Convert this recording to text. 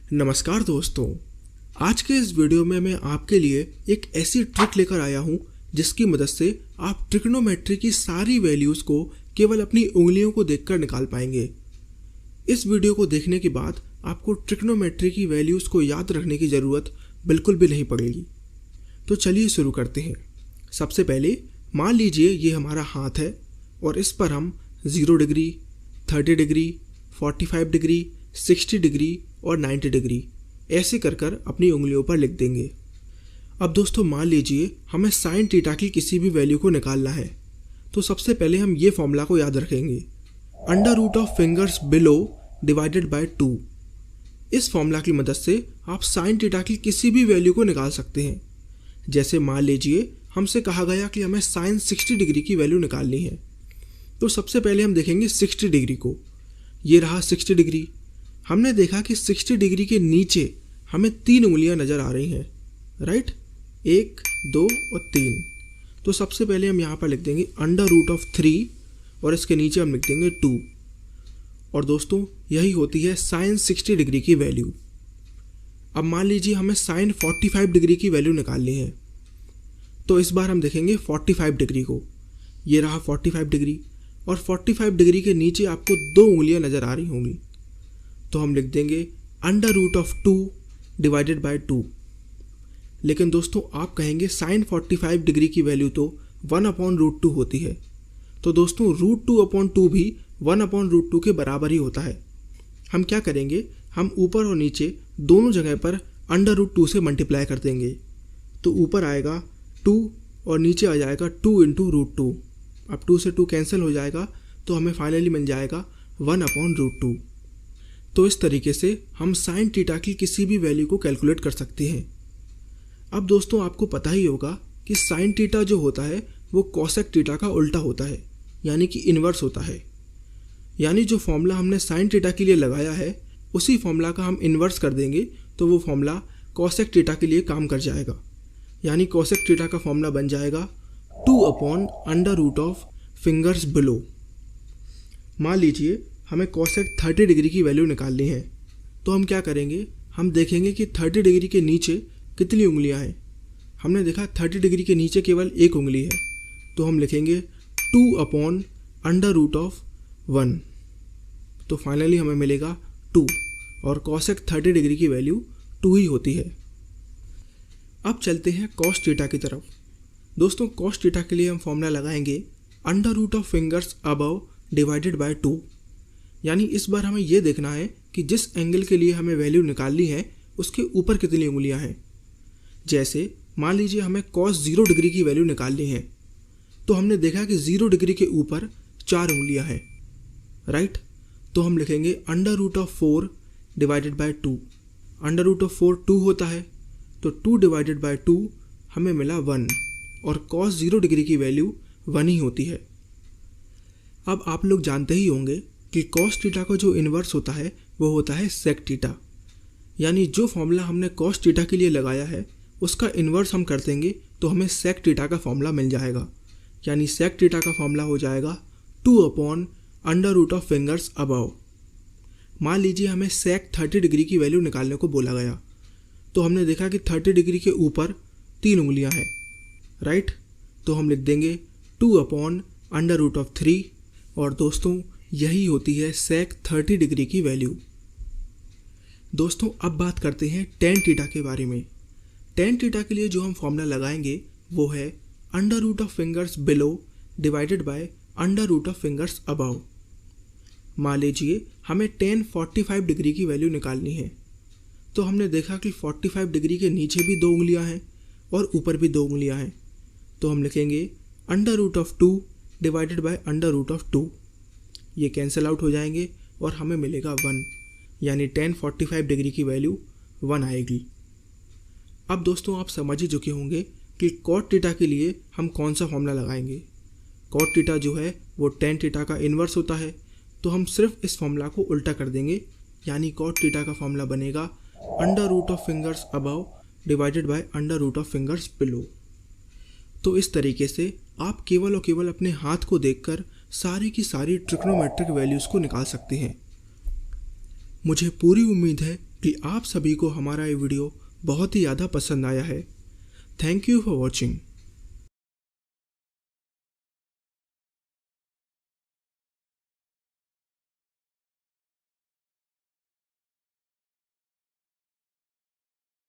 नमस्कार दोस्तों, आज के इस वीडियो में मैं आपके लिए एक ऐसी ट्रिक लेकर आया हूं जिसकी मदद से आप ट्रिग्नोमेट्री की सारी वैल्यूज़ को केवल अपनी उंगलियों को देखकर निकाल पाएंगे। इस वीडियो को देखने के बाद आपको ट्रिग्नोमेट्री की वैल्यूज़ को याद रखने की ज़रूरत बिल्कुल भी नहीं पड़ेगी। तो चलिए शुरू करते हैं। सबसे पहले मान लीजिए ये हमारा हाथ है और इस पर हम 0 डिग्री, 30 डिग्री, 45 डिग्री, 60 डिग्री और 90 डिग्री ऐसे कर कर अपनी उंगलियों पर लिख देंगे। अब दोस्तों मान लीजिए हमें साइन थीटा की किसी भी वैल्यू को निकालना है, तो सबसे पहले हम ये फॉर्मूला को याद रखेंगे, under root of fingers below divided by 2। इस फॉर्मूला की मदद से आप साइन थीटा की किसी भी वैल्यू को निकाल सकते हैं। जैसे मान लीजिए हमसे कहा गया कि हमें साइन 60 डिग्री की वैल्यू निकालनी है, तो सबसे पहले हम देखेंगे 60 डिग्री को। ये रहा 60 डिग्री। हमने देखा कि 60 डिग्री के नीचे हमें 3 उंगलियां नज़र आ रही हैं, राइट, 1, 2 और 3। तो सबसे पहले हम यहाँ पर लिख देंगे अंडर रूट ऑफ 3 और इसके नीचे हम लिख देंगे 2। और दोस्तों यही होती है साइन 60 डिग्री की वैल्यू। अब मान लीजिए हमें साइन 45 डिग्री की वैल्यू निकालनी है, तो इस बार हम देखेंगे 45 डिग्री को। ये रहा 45 डिग्री और 45 डिग्री के नीचे आपको 2 उंगलियां नज़र आ रही होंगी, तो हम लिख देंगे under root of 2 divided by 2। लेकिन दोस्तों आप कहेंगे साइन 45 डिग्री की वैल्यू तो 1/√2 होती है। तो दोस्तों √2/2 भी 1/√2 के बराबर ही होता है। हम क्या करेंगे, हम ऊपर और नीचे दोनों जगह पर अंडर रूट 2 से मल्टीप्लाई कर देंगे। तो ऊपर आएगा 2 और नीचे आ जाएगा 2 × √2। अब 2 से 2 कैंसिल हो जाएगा, तो हमें फाइनली मिल जाएगा 1/√2। तो इस तरीके से हम साइन थीटा की किसी भी वैल्यू को कैलकुलेट कर सकते हैं। अब दोस्तों आपको पता ही होगा कि साइन थीटा जो होता है वो कोसेक थीटा का उल्टा होता है, यानी कि इन्वर्स होता है। यानी जो फॉर्मूला हमने साइन थीटा के लिए लगाया है उसी फॉर्मूला का हम इन्वर्स कर देंगे तो वो फॉर्मूला कोसेक थीटा के लिए काम कर जाएगा। यानी कोसेक थीटा का फॉर्मूला बन जाएगा 2/√, फिंगर्स बिलो। मान लीजिए हमें कोसेक 30 डिग्री की वैल्यू निकालनी है, तो हम क्या करेंगे, हम देखेंगे कि 30 डिग्री के नीचे कितनी उंगलियां हैं। हमने देखा 30 डिग्री के नीचे केवल 1 उंगली है, तो हम लिखेंगे 2/√1। तो फाइनली हमें मिलेगा 2 और कोसेक 30 डिग्री की वैल्यू 2 ही होती है। अब चलते हैं कॉस थीटा की तरफ। दोस्तों कॉस थीटा के लिए हम फॉर्मूला लगाएंगे under root of fingers above divided by 2। यानी इस बार हमें यह देखना है कि जिस एंगल के लिए हमें वैल्यू निकालनी है उसके ऊपर कितनी उंगलियां हैं। जैसे मान लीजिए हमें cos 0 डिग्री की वैल्यू निकालनी है, तो हमने देखा कि 0 डिग्री के ऊपर 4 उंगलियां हैं, राइट। तो हम लिखेंगे under root of 4 divided by 2। Under root of 4 2 होता है, तो 2 डिवाइडेड बाय 2 हमें मिला 1 और cos 0 डिग्री की वैल्यू 1 ही होती है। अब आप लोग जानते ही होंगे कि कॉस थीटा का जो इन्वर्स होता है वो होता है सेक थीटा। यानी जो फॉर्मूला हमने कॉस थीटा के लिए लगाया है उसका इन्वर्स हम कर देंगे तो हमें सेक थीटा का फॉर्मूला मिल जाएगा। यानी सेक थीटा का फॉर्मूला हो जाएगा 2/√, फिंगर्स अबव। मान लीजिए हमें सेक 30 डिग्री की वैल्यू निकालने को बोला गया, तो हमने देखा कि 30 डिग्री के ऊपर 3 उंगलियां हैं, राइट। तो हम लिख देंगे 2/√3 और दोस्तों यही होती है सेक 30 डिग्री की वैल्यू। दोस्तों अब बात करते हैं टेन थीटा के बारे में। टेन थीटा के लिए जो हम फॉर्मूला लगाएंगे वो है under root of fingers below divided by under root of fingers above. मान लीजिए हमें टेन 45 डिग्री की वैल्यू निकालनी है, तो हमने देखा कि 45 डिग्री के नीचे भी 2 उंगलियां हैं और ऊपर भी 2 उंगलियां हैं, तो हम लिखेंगे under root of 2 divided by under root of 2। ये कैंसिल आउट हो जाएंगे और हमें मिलेगा 1, यानी टेन 45 डिग्री की वैल्यू 1 आएगी। अब दोस्तों आप समझ ही चुके होंगे कि कॉट थीटा के लिए हम कौन सा फॉर्मूला लगाएंगे। कॉट थीटा जो है वो टेन थीटा का इन्वर्स होता है, तो हम सिर्फ इस फॉर्मूला को उल्टा कर देंगे। यानी कॉट थीटा का फॉर्मूला बनेगा under root of fingers above divided by under root of fingers below. तो इस तरीके से आप केवल और केवल अपने हाथ को देखकर सारी की सारी ट्रिग्नोमेट्रिक वैल्यूज़ को निकाल सकते हैं। मुझे पूरी उम्मीद है कि आप सभी को हमारा ये वीडियो बहुत ही ज़्यादा पसंद आया है। Thank you for watching.